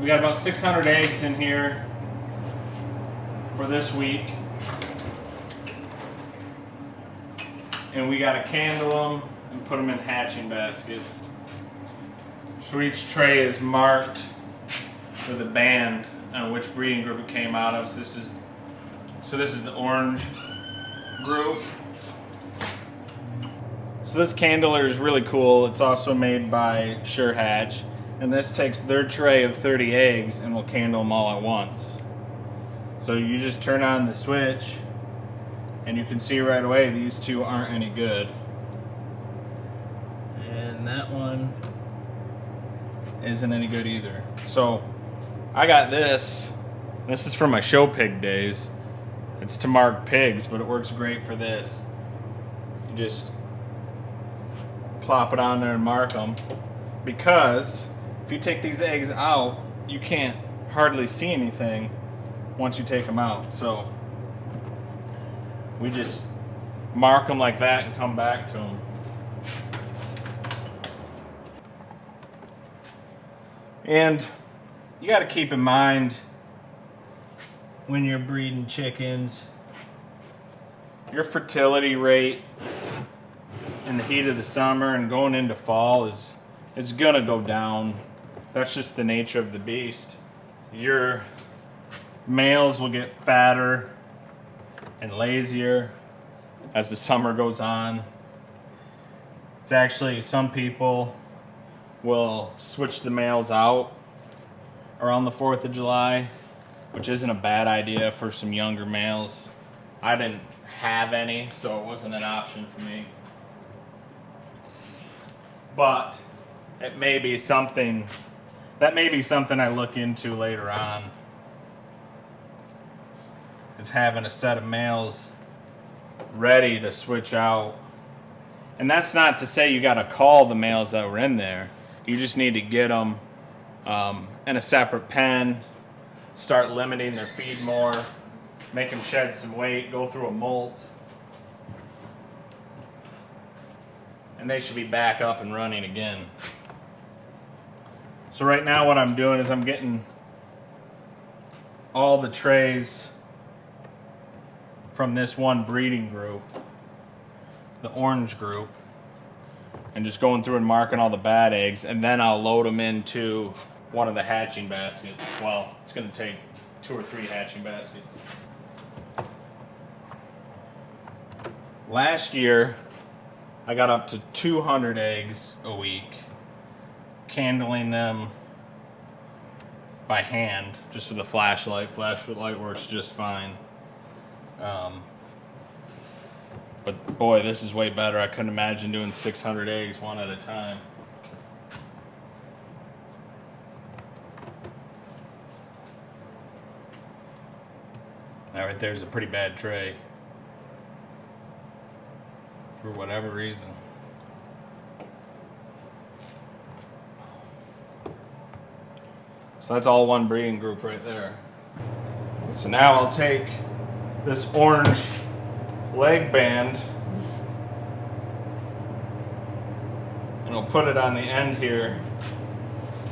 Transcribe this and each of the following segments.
We got about 600 eggs in here for this week. And we gotta candle them and put them in hatching baskets. So each tray is marked with a band on which breeding group it came out of. So this is the orange group. So this candler is really cool. It's also made by Sure Hatch. And this takes their tray of 30 eggs and will candle them all at once. So you just turn on the switch and you can see right away these two aren't any good. And that one isn't any good either. So I got this. This is from my show pig days. It's to mark pigs, but it works great for this. You just plop it on there and mark them, because if you take these eggs out, you can't hardly see anything once you take them out. So we just mark them like that and come back to them. And you got to keep in mind when you're breeding chickens, your fertility rate in the heat of the summer and going into fall is gonna go down. That's just the nature of the beast. Your males will get fatter and lazier as the summer goes on. It's actually, some people will switch the males out around the 4th of July, which isn't a bad idea for some younger males. I didn't have any, so it wasn't an option for me. But it may be something, that may be something I look into later on, is having a set of males ready to switch out. And that's not to say you got to call the males that were in there. You just need to get them in a separate pen, start limiting their feed more, make them shed some weight, go through a molt, and they should be back up and running again. So right now what I'm doing is I'm getting all the trays from this one breeding group, the orange group, and just going through and marking all the bad eggs, and then I'll load them into one of the hatching baskets. Well, it's going to take 2 or 3 hatching baskets. Last year, I got up to 200 eggs a week, candling them by hand, just with a flashlight. Flashlight works just fine. But boy, this is way better. I couldn't imagine doing 600 eggs one at a time. That right there's a pretty bad tray, for whatever reason. So that's all one breeding group right there. So now I'll take this orange leg band and I'll put it on the end here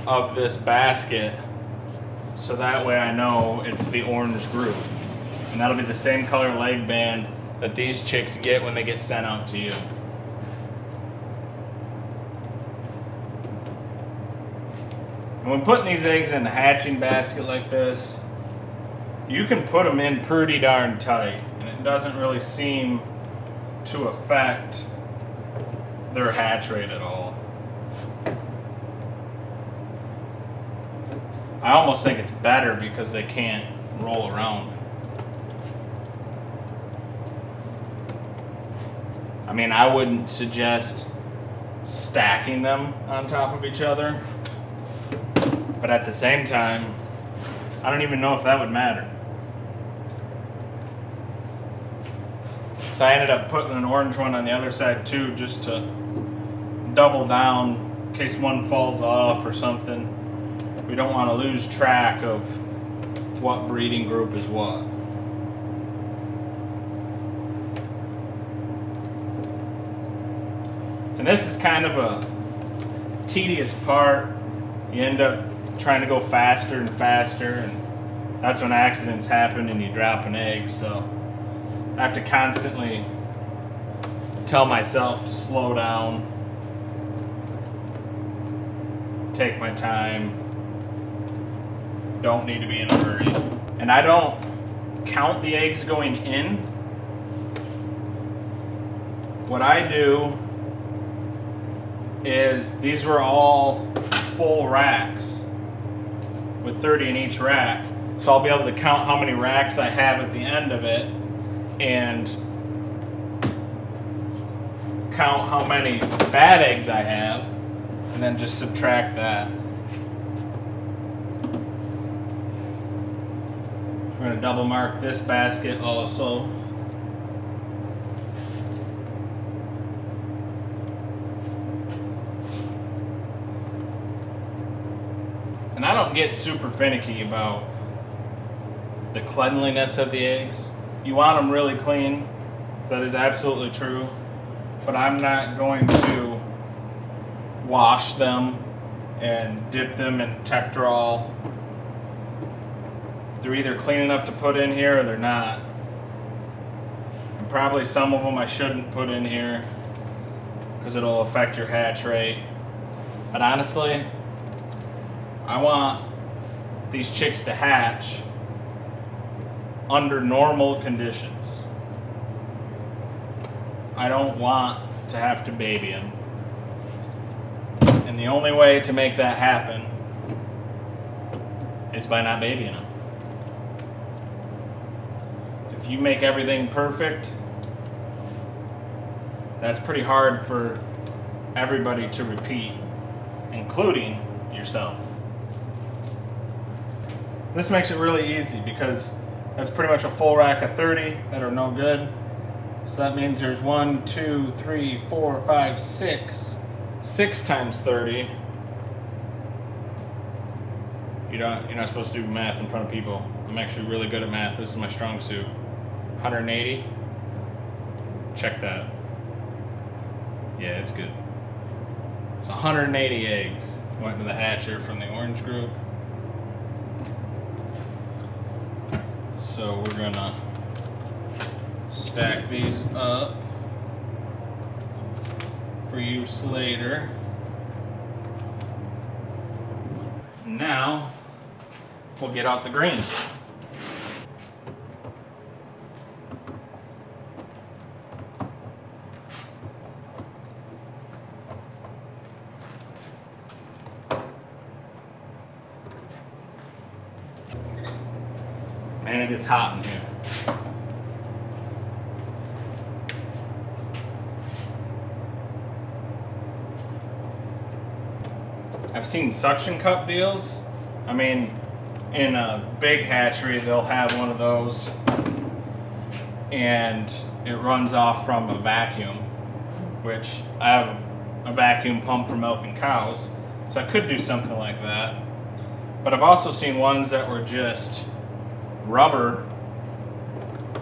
of this basket, so that way I know it's the orange group. And that'll be the same color leg band that these chicks get when they get sent out to you. And when putting these eggs in the hatching basket like this, you can put them in pretty darn tight, and it doesn't really seem to affect their hatch rate at all. I almost think it's better because they can't roll around. I mean, I wouldn't suggest stacking them on top of each other, but at the same time, I don't even know if that would matter. So I ended up putting an orange one on the other side too, just to double down in case one falls off or something. We don't want to lose track of what breeding group is what. And this is kind of a tedious part. You end up trying to go faster and faster, and that's when accidents happen and you drop an egg. So I have to constantly tell myself to slow down, take my time, don't need to be in a hurry. And I don't count the eggs going in. What I do is, these were all full racks with 30 in each rack. So I'll be able to count how many racks I have at the end of it and count how many bad eggs I have, and then just subtract that. We're going to double mark this basket also. And I don't get super finicky about the cleanliness of the eggs. You want them really clean. That is absolutely true. But I'm not going to wash them and dip them in Tetrol. They're either clean enough to put in here or they're not. And probably some of them I shouldn't put in here because it'll affect your hatch rate. But honestly, I want these chicks to hatch under normal conditions. I don't want to have to baby them. And the only way to make that happen is by not babying them. If you make everything perfect, that's pretty hard for everybody to repeat, including yourself. This makes it really easy because that's pretty much a full rack of 30 that are no good. So that means there's 1, 2, 3, 4, 5, 6. 6 times 30. You're not supposed to do math in front of people. I'm actually really good at math. This is my strong suit. 180. Check that. Yeah, it's good. So 180 eggs went to the hatcher from the orange group. So we're gonna stack these up for use later. Now we'll get out the green. Man, it is hot in here. I've seen suction cup deals. I mean, in a big hatchery, they'll have one of those and it runs off from a vacuum, which I have a vacuum pump for milking cows, so I could do something like that. But I've also seen ones that were just rubber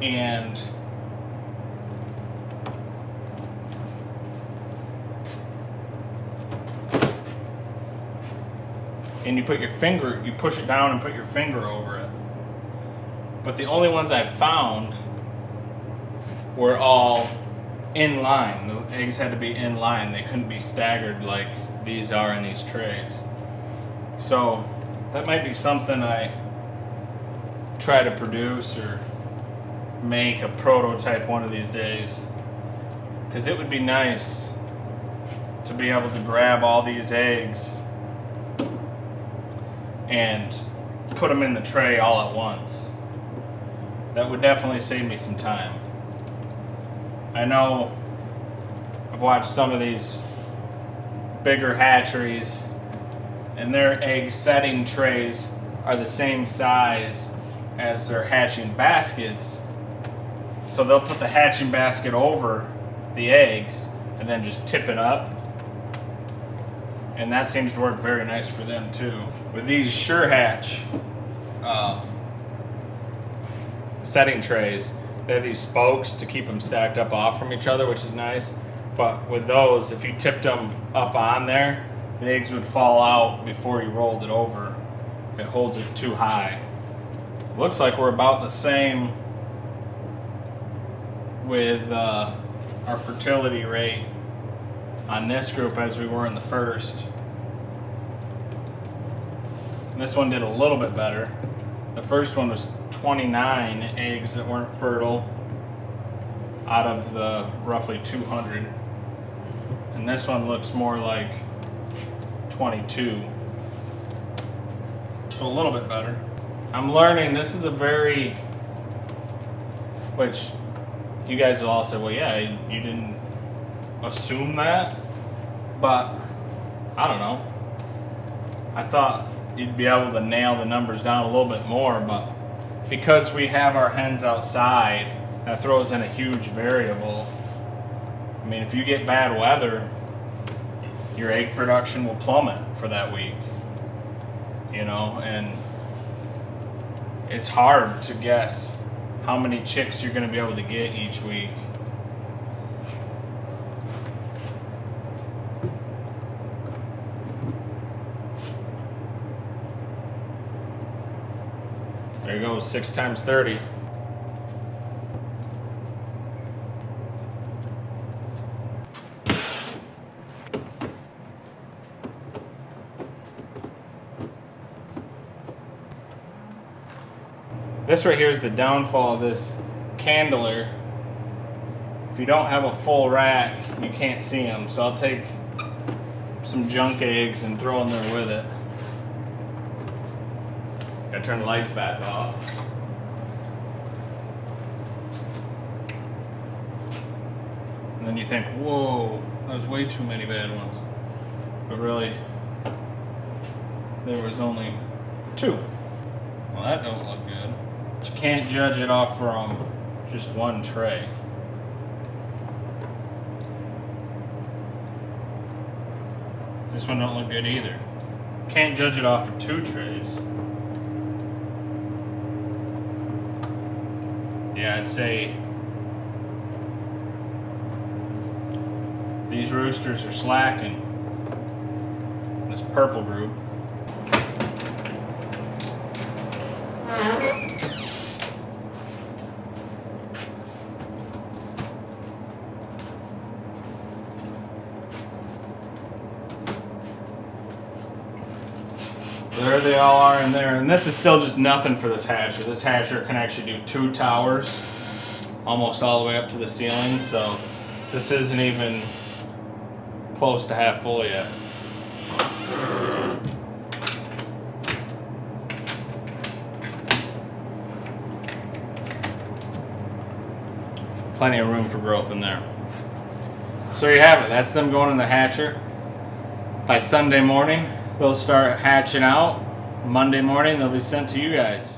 and you put your finger, you push it down and put your finger over it. But the only ones I've found were all in line. The eggs had to be in line. They couldn't be staggered like these are in these trays. So that might be something I try to produce or make a prototype one of these days, because it would be nice to be able to grab all these eggs and put them in the tray all at once. That would definitely save me some time. I know I've watched some of these bigger hatcheries and their egg setting trays are the same size as their hatching baskets. So they'll put the hatching basket over the eggs and then just tip it up. And that seems to work very nice for them too. With these Sure Hatch setting trays, they have these spokes to keep them stacked up off from each other, which is nice. But with those, if you tipped them up on there, the eggs would fall out before you rolled it over. it holds it too high. Looks like we're about the same with our fertility rate on this group as we were in the first. This one did a little bit better. The first one was 29 eggs that weren't fertile out of the roughly 200. And this one looks more like 22. So a little bit better. I'm learning this is a very, which you guys will all say, well, yeah, you didn't assume that, but I don't know. I thought you'd be able to nail the numbers down a little bit more, but because we have our hens outside, that throws in a huge variable. I mean, if you get bad weather, your egg production will plummet for that week, you know, and it's hard to guess how many chicks you're going to be able to get each week. There you go, 6 times 30. This right here is the downfall of this candler. If you don't have a full rack, you can't see them. So I'll take some junk eggs and throw them there with it. Gotta turn the lights back off. And then you think, whoa, that was way too many bad ones. But really, there was only 2. Well, that don't look good. But you can't judge it off from just one tray. This one don't look good either. Can't judge it off of 2 trays. Yeah, I'd say these roosters are slacking. This purple group. There they all are in there, and this is still just nothing for this hatcher. This hatcher can actually do 2 towers, almost all the way up to the ceiling, so this isn't even close to half full yet. Plenty of room for growth in there. So there you have it. That's them going in the hatcher. By Sunday morning, they'll start hatching out. Monday morning, they'll be sent to you guys.